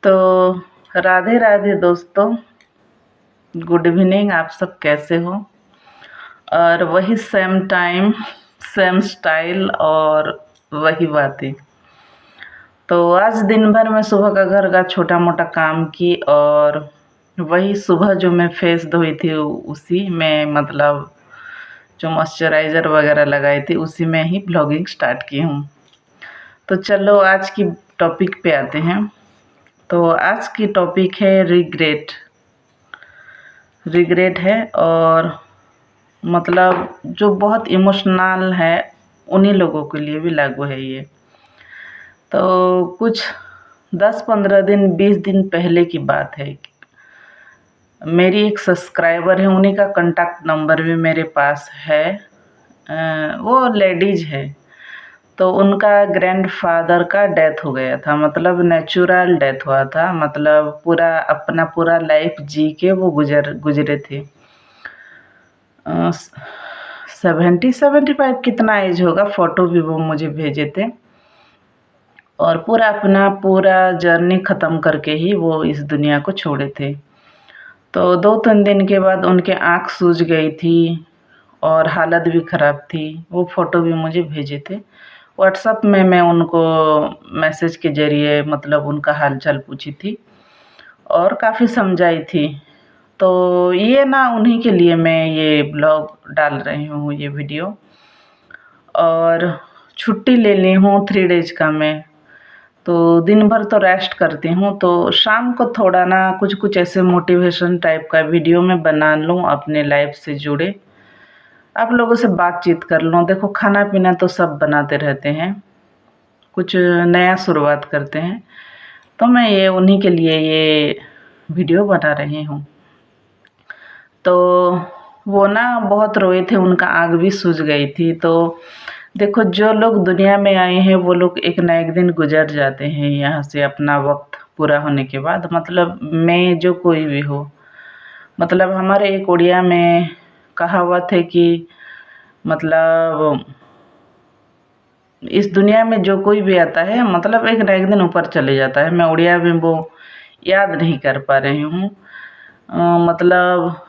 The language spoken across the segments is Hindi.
तो राधे राधे दोस्तों, गुड इवनिंग। आप सब कैसे हो? और वही सेम टाइम, सेम स्टाइल और वही बातें। तो आज दिन भर मैं सुबह का घर का छोटा मोटा काम की और वही सुबह जो मैं फेस धोई थी उसी में, मतलब जो मॉइस्चराइज़र वगैरह लगाई थी उसी में ही ब्लॉगिंग स्टार्ट की हूँ। तो चलो आज की टॉपिक पे आते हैं। तो आज की टॉपिक है रिग्रेट। रिग्रेट है और मतलब जो बहुत इमोशनल है उन्हीं लोगों के लिए भी लागू है ये। तो कुछ 10-15 दिन 20 दिन पहले की बात है। मेरी एक सब्सक्राइबर है, उन्हीं का कॉन्टैक्ट नंबर भी मेरे पास है। वो लेडीज है। तो उनका ग्रैंडफादर का डेथ हो गया था, मतलब नेचुरल डेथ हुआ था, मतलब अपना पूरा लाइफ जी के वो गुजरे थे। 70-75 कितना एज होगा, फ़ोटो भी वो मुझे भेजे थे। और अपना पूरा जर्नी ख़त्म करके ही वो इस दुनिया को छोड़े थे। तो 2-3 दिन के बाद उनके आँख सूज गई थी और हालत भी ख़राब थी। वो फ़ोटो भी मुझे भेजे थे। व्हाट्सएप में मैं उनको मैसेज के ज़रिए मतलब उनका हाल-चाल पूछी थी और काफ़ी समझाई थी। तो ये ना उन्हीं के लिए मैं ये ब्लॉग डाल रही हूँ, ये वीडियो। और छुट्टी ले ली हूँ 3 डेज़ का मैं। तो दिन भर तो रेस्ट करती हूँ, तो शाम को थोड़ा ना कुछ ऐसे मोटिवेशन टाइप का वीडियो मैं बना लूँ अपने लाइफ से जुड़े। आप लोगों से बातचीत कर लूँ। देखो, खाना-पीना तो सब बनाते रहते हैं, कुछ नया शुरुआत करते हैं। तो मैं ये उन्हीं के लिए ये वीडियो बना रही हूँ। तो वो ना बहुत रोए थे, उनका आँख भी सूज गई थी। तो देखो, जो लोग दुनिया में आए हैं वो लोग एक ना एक दिन गुज़र जाते हैं यहाँ से अपना वक़्त पूरा होने के बाद। मतलब मैं जो कोई भी हो, मतलब हमारे एक उड़िया में कहावत है कि मतलब इस दुनिया में जो कोई भी आता है मतलब एक ना एक दिन ऊपर चले जाता है। मैं उड़िया में वो याद नहीं कर पा रही हूँ। मतलब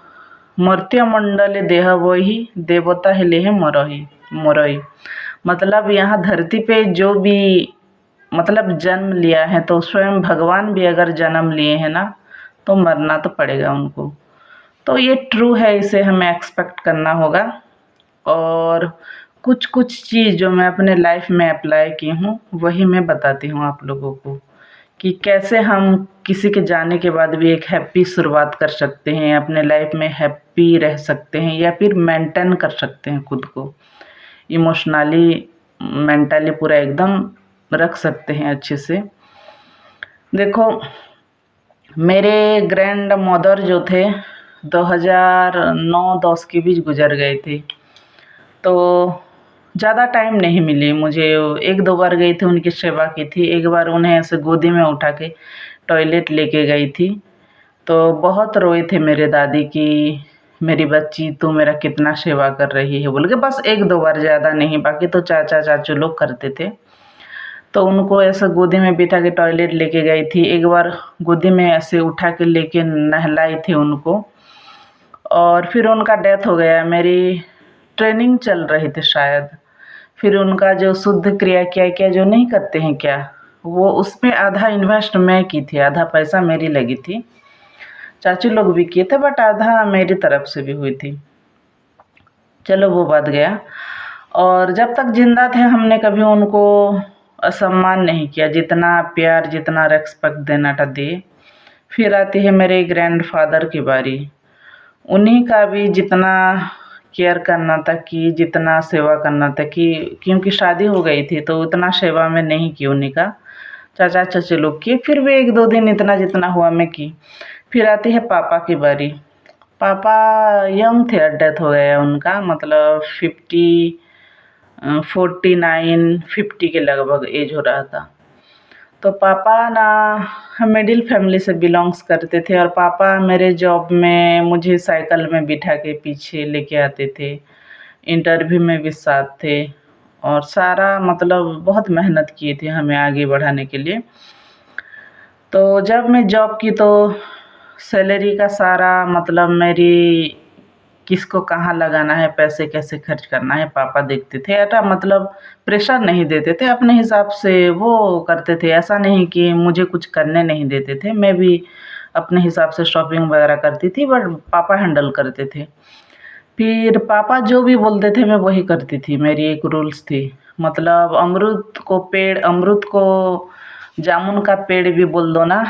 मर्त्य मंडले देह वही देवता हिले मरही मरई। मतलब यहाँ धरती पे जो भी मतलब जन्म लिया है, तो स्वयं भगवान भी अगर जन्म लिए हैं ना, तो मरना तो पड़ेगा उनको। तो ये ट्रू है, इसे हमें एक्सपेक्ट करना होगा। और कुछ चीज़ जो मैं अपने लाइफ में अप्लाई की हूँ वही मैं बताती हूँ आप लोगों को, कि कैसे हम किसी के जाने के बाद भी एक हैप्पी शुरुआत कर सकते हैं, अपने लाइफ में हैप्पी रह सकते हैं या फिर मेंटेन कर सकते हैं खुद को इमोशनली, मेंटली पूरा एकदम रख सकते हैं अच्छे से। देखो, मेरे ग्रैंड मदर जो थे 2009-10 के बीच गुजर गए थे। तो ज़्यादा टाइम नहीं मिली मुझे। 1-2 बार गई थी, उनकी सेवा की थी। एक बार उन्हें ऐसे गोदी में उठा के टॉयलेट लेके गई थी। तो बहुत रोए थे मेरे दादी कि मेरी बच्ची तू मेरा कितना सेवा कर रही है बोल के। बस 1-2 बार, ज़्यादा नहीं। बाकी तो चाचा चाचू लोग करते थे। तो उनको ऐसे गोदी में बिठा के टॉयलेट लेके गई थी। एक बार गोदी में ऐसे उठा के लेके नहलाई थी उनको। और फिर उनका डेथ हो गया। मेरी ट्रेनिंग चल रही थी शायद। फिर उनका जो शुद्ध क्रिया क्या जो नहीं करते हैं क्या, वो उसमें आधा इन्वेस्ट मैं की थी, आधा पैसा मेरी लगी थी। चाचू लोग भी किए थे बट आधा मेरी तरफ से भी हुई थी। चलो वो बात गया। और जब तक ज़िंदा थे हमने कभी उनको असम्मान नहीं किया, जितना प्यार जितना रिस्पेक्ट देना था दिए। फिर आती है मेरे ग्रैंडफ़ादर की बारी। उन्हीं का भी जितना केयर करना था कि जितना सेवा करना था, कि क्योंकि शादी हो गई थी तो उतना सेवा में नहीं की उन्हीं का। चाचा चाची लोग किए, फिर भी 1-2 दिन इतना जितना हुआ मैं की। फिर आती है पापा की बारी। पापा यंग थे, डेथ हो गया उनका, मतलब 49-50 के लगभग एज हो रहा था। तो पापा ना हम मिडिल फैमिली से बिलोंग्स करते थे और पापा मेरे जॉब में मुझे साइकिल में बिठा के पीछे लेके आते थे। इंटरव्यू में भी साथ थे और सारा मतलब बहुत मेहनत किए थे हमें आगे बढ़ाने के लिए। तो जब मैं जॉब की तो सैलरी का सारा मतलब मेरी किसको कहाँ लगाना है, पैसे कैसे खर्च करना है, पापा देखते थे। ऐसा मतलब प्रेशर नहीं देते थे, अपने हिसाब से वो करते थे। ऐसा नहीं कि मुझे कुछ करने नहीं देते थे, मैं भी अपने हिसाब से शॉपिंग वगैरह करती थी, बट पापा हैंडल करते थे। फिर पापा जो भी बोलते थे मैं वही करती थी, मेरी एक रूल्स थी। मतलब अमरूद को जामुन का पेड़ भी बोल दो ना,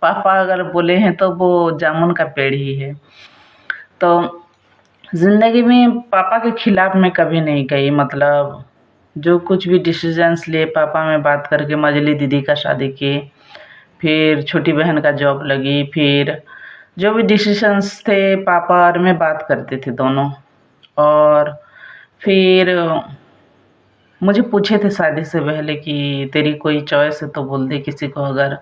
पापा अगर बोले हैं तो वो जामुन का पेड़ ही है। तो ज़िंदगी में पापा के खिलाफ मैं कभी नहीं गई। मतलब जो कुछ भी डिसीजंस लिए पापा में बात करके मझली दीदी का शादी की, फिर छोटी बहन का जॉब लगी, फिर जो भी डिसीजंस थे पापा और मैं बात करते थे दोनों। और फिर मुझे पूछे थे शादी से पहले कि तेरी कोई चॉइस है तो बोल दे, किसी को अगर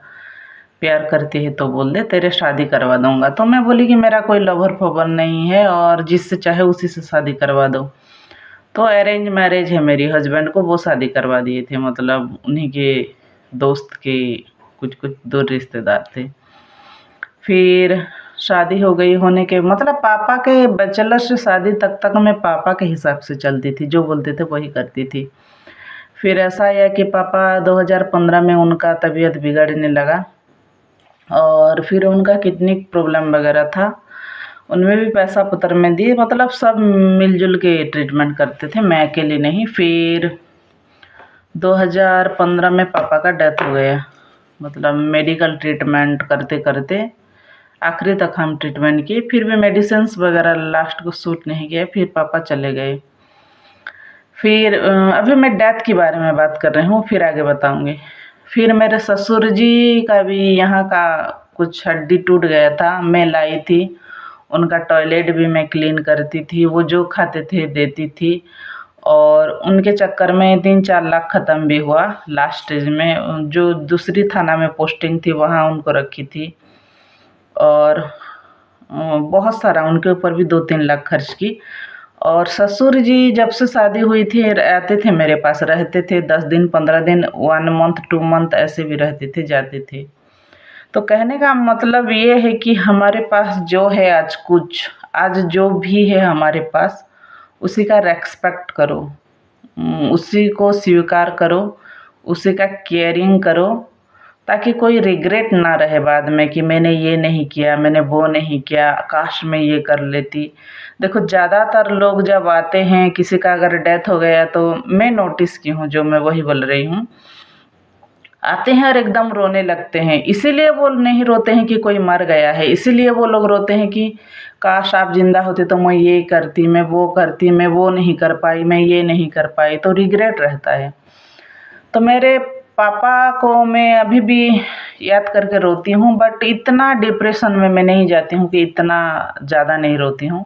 प्यार करती है तो बोल दे, तेरे शादी करवा दूँगा। तो मैं बोली कि मेरा कोई लवर-फवर नहीं है और जिससे चाहे उसी से शादी करवा दो। तो अरेंज मैरिज है मेरी, हस्बैंड को वो शादी करवा दिए थे, मतलब उन्हीं के दोस्त के कुछ-कुछ दूर रिश्तेदार थे। फिर शादी हो गई, होने के मतलब पापा के बैचलर से शादी तक मैं पापा के हिसाब से चलती थी, जो बोलते थे वही करती थी। फिर ऐसा आया कि पापा 2015 में उनका तबीयत बिगड़ने लगा और फिर उनका किडनी प्रॉब्लम वगैरह था, उनमें भी पैसा पतर में दिए, मतलब सब मिलजुल के ट्रीटमेंट करते थे, मैं अकेली नहीं। फिर 2015 में पापा का डेथ हो गया। मतलब मेडिकल ट्रीटमेंट करते करते आखिरी तक हम ट्रीटमेंट किए, फिर भी मेडिसिन्स वगैरह लास्ट को सूट नहीं किए, फिर पापा चले गए। फिर अभी मैं डेथ के बारे में बात कर रही हूँ, फिर आगे बताऊँगी। फिर मेरे ससुर जी का भी यहाँ का कुछ हड्डी टूट गया था, मैं लाई थी। उनका टॉयलेट भी मैं क्लीन करती थी, वो जो खाते थे देती थी। और उनके चक्कर में 3-4 लाख ख़त्म भी हुआ लास्ट स्टेज में। जो दूसरी थाना में पोस्टिंग थी वहाँ उनको रखी थी। और बहुत सारा उनके ऊपर भी 2-3 लाख खर्च की। और ससुर जी जब से शादी हुई थी आते थे मेरे पास, रहते थे 10 दिन 15 दिन, 1 मंथ 2 मंथ ऐसे भी रहते थे, जाते थे। तो कहने का मतलब ये है कि हमारे पास जो है आज जो भी है हमारे पास, उसी का रेस्पेक्ट करो, उसी को स्वीकार करो, उसी का केयरिंग करो, ताकि कोई रिग्रेट ना रहे बाद में कि मैंने ये नहीं किया, मैंने वो नहीं किया, काश मैं ये कर लेती। देखो ज़्यादातर लोग जब आते हैं, किसी का अगर डेथ हो गया तो मैं नोटिस की हूँ, जो मैं वही बोल रही हूँ, आते हैं और एकदम रोने लगते हैं। इसीलिए वो नहीं रोते हैं कि कोई मर गया है, इसीलिए वो लोग रोते हैं कि काश आप ज़िंदा होते तो मैं ये करती, मैं वो करती, मैं वो नहीं कर पाई, मैं ये नहीं कर पाई, तो रिग्रेट रहता है। तो मेरे पापा को मैं अभी भी याद करके रोती हूँ, बट इतना डिप्रेशन में मैं नहीं जाती हूँ कि इतना ज़्यादा नहीं रोती हूँ,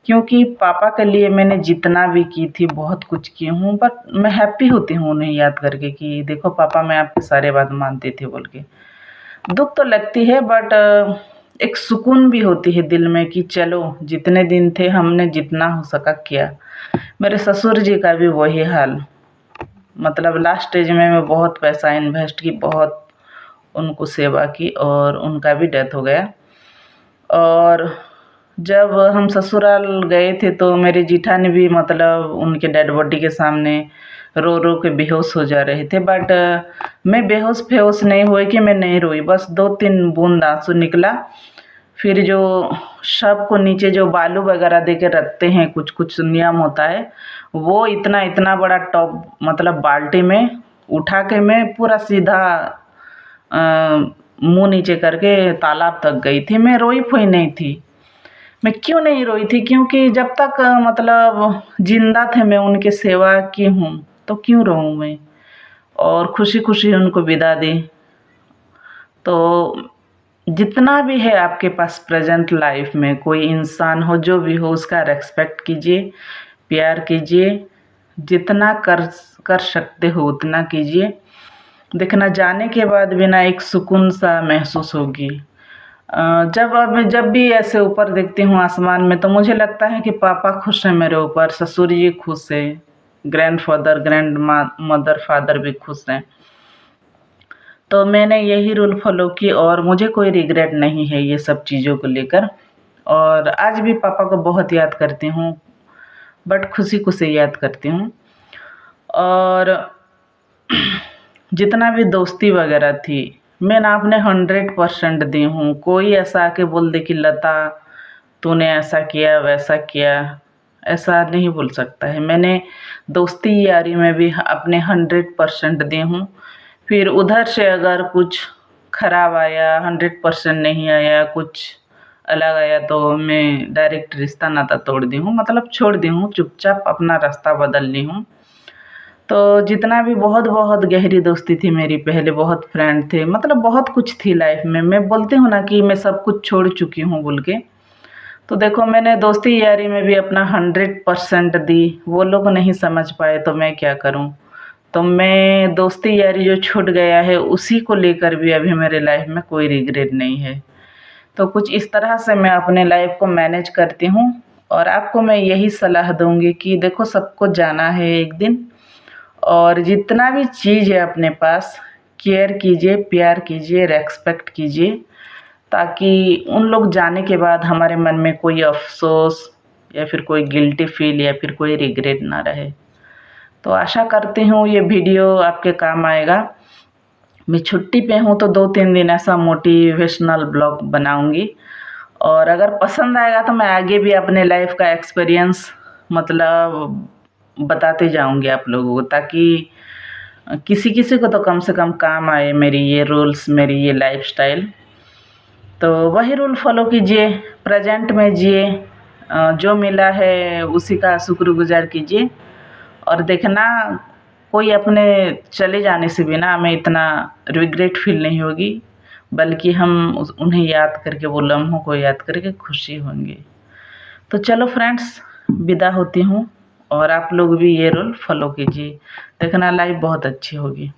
क्योंकि पापा के लिए मैंने जितना भी की थी बहुत कुछ की हूँ। बट मैं हैप्पी होती हूँ उन्हें याद करके कि देखो पापा, मैं आपकी सारे बात मानती थी बोल के। दुख तो लगती है, बट एक सुकून भी होती है दिल में कि चलो जितने दिन थे हमने जितना हो सका किया। मेरे ससुर जी का भी वही हाल। मतलब लास्ट स्टेज में मैं बहुत पैसा इन्वेस्ट की, बहुत उनको सेवा की, और उनका भी डेथ हो गया। और जब हम ससुराल गए थे तो मेरे जीठानी भी मतलब उनके डेड बॉडी के सामने रो रो के बेहोश हो जा रहे थे, बट मैं बेहोश नहीं हुई कि मैं नहीं रोई, बस 2-3 बूंद आंसू निकला। फिर जो शव को नीचे जो बालू वगैरह दे के रखते हैं, कुछ कुछ नियम होता है, वो इतना इतना बड़ा टॉप मतलब बाल्टी में उठा के मैं पूरा सीधा मुंह नीचे करके तालाब तक गई थी। मैं रोई फोई नहीं थी। मैं क्यों नहीं रोई थी? क्योंकि जब तक मतलब जिंदा थे मैं उनकी सेवा की हूँ, तो क्यों रोऊँ मैं? और खुशी खुशी उनको विदा दी। तो जितना भी है आपके पास प्रेजेंट लाइफ में, कोई इंसान हो जो भी हो, उसका रेस्पेक्ट कीजिए, प्यार कीजिए, जितना कर सकते हो उतना कीजिए। देखना जाने के बाद भी ना एक सुकून सा महसूस होगी। जब भी ऐसे ऊपर देखती हूँ आसमान में, तो मुझे लगता है कि पापा खुश हैं मेरे ऊपर, ससुर जी खुश हैं, ग्रैंडफादर ग्रैंड मदर फादर भी खुश हैं। तो मैंने यही रूल फॉलो की और मुझे कोई रिग्रेट नहीं है ये सब चीज़ों को लेकर। और आज भी पापा को बहुत याद करती हूँ, बट खुशी-खुशी याद करती हूँ। और जितना भी दोस्ती वगैरह थी, मैं ना अपने 100% दी हूँ। कोई ऐसा आके बोल दे कि लता तूने ऐसा किया, वैसा किया, ऐसा नहीं बोल सकता है। मैंने दोस्ती यारी में भी अपने 100% दी हूँ। फिर उधर से अगर कुछ खराब आया, 100% नहीं आया, कुछ अलग आया तो मैं डायरेक्ट रिश्ता नाता तोड़ दी हूँ, मतलब छोड़ दी हूँ, चुपचाप अपना रास्ता बदल ली हूँ। तो जितना भी बहुत गहरी दोस्ती थी मेरी, पहले बहुत फ्रेंड थे, मतलब बहुत कुछ थी लाइफ में। मैं बोलती हूँ ना कि मैं सब कुछ छोड़ चुकी हूँ बोल के। तो देखो मैंने दोस्ती यारी में भी अपना 100% दी, वो लोग नहीं समझ पाए तो मैं क्या करूँ। तो मैं दोस्ती यारी जो छूट गया है उसी को लेकर भी अभी मेरे लाइफ में कोई रिग्रेट नहीं है। तो कुछ इस तरह से मैं अपने लाइफ को मैनेज करती हूँ। और आपको मैं यही सलाह दूँगी कि देखो सबको जाना है एक दिन, और जितना भी चीज़ है अपने पास केयर कीजिए, प्यार कीजिए, रेस्पेक्ट कीजिए, ताकि उन लोग जाने के बाद हमारे मन में कोई अफ़सोस या फिर कोई गिल्टी फ़ील या फिर कोई रिग्रेट ना रहे। तो आशा करती हूँ ये वीडियो आपके काम आएगा। मैं छुट्टी पे हूँ तो 2-3 दिन ऐसा मोटिवेशनल ब्लॉग बनाऊँगी, और अगर पसंद आएगा तो मैं आगे भी अपने लाइफ़ का एक्सपीरियंस मतलब बताते जाऊँगी आप लोगों को, ताकि किसी-किसी को तो कम से कम काम आए मेरी ये रूल्स, मेरी ये लाइफ़स्टाइल। तो वही रूल फ़ॉलो कीजिए, प्रेज़ेंट में जिए, जो मिला है उसी का शुक्रगुज़ार कीजिए। और देखना कोई अपने चले जाने से भी ना हमें इतना रिग्रेट फ़ील नहीं होगी, बल्कि हम उन्हें याद करके, वो लम्हों को याद करके खुशी होंगे। तो चलो फ्रेंड्स, विदा होती हूँ, और आप लोग भी ये रूल फ़ॉलो कीजिए, देखना लाइफ़ बहुत अच्छी होगी।